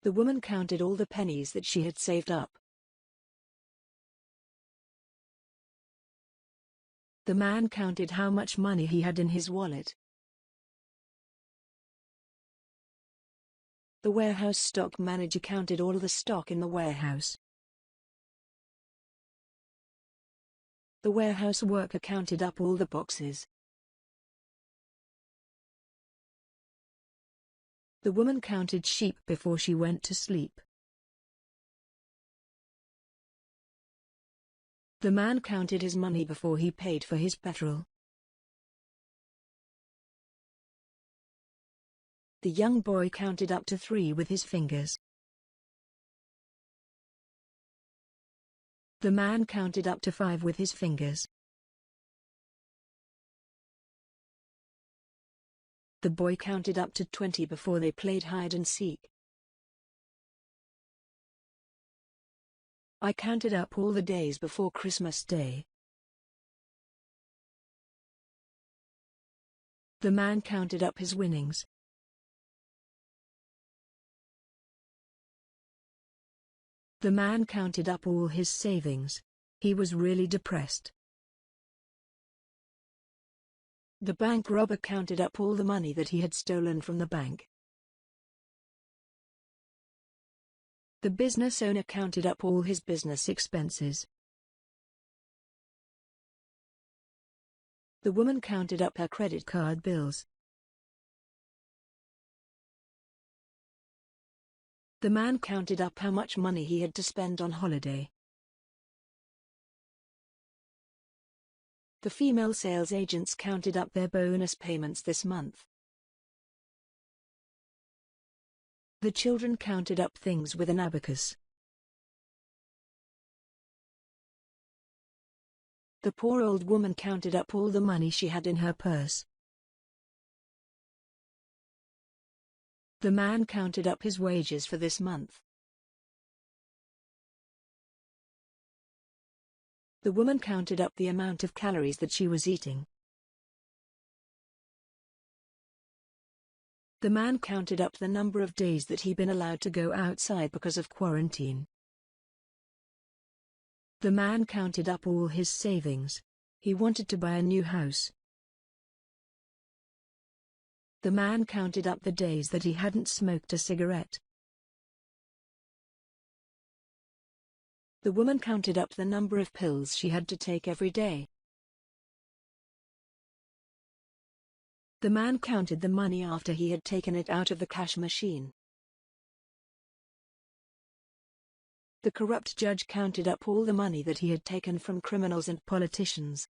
The woman counted all the pennies that she had saved up. The man counted how much money he had in his wallet. The warehouse stock manager counted all the stock in the warehouse. The warehouse worker counted up all the boxes. The woman counted sheep before she went to sleep. The man counted his money before he paid for his petrol. The young boy counted up to 3 with his fingers. The man counted up to 5 with his fingers. The boy counted up to 20 before they played hide and seek. I counted up all the days before Christmas Day. The man counted up his winnings. The man counted up all his savings. He was really depressed. The bank robber counted up all the money that he had stolen from the bank. The business owner counted up all his business expenses. The woman counted up her credit card bills. The man counted up how much money he had to spend on holiday. The female sales agents counted up their bonus payments this month. The children counted up things with an abacus. The poor old woman counted up all the money she had in her purse. The man counted up his wages for this month. The woman counted up the amount of calories that she was eating. The man counted up the number of days that he'd been allowed to go outside because of quarantine. The man counted up all his savings. He wanted to buy a new house. The man counted up the days that he hadn't smoked a cigarette. The woman counted up the number of pills she had to take every day. The man counted the money after he had taken it out of the cash machine. The corrupt judge counted up all the money that he had taken from criminals and politicians.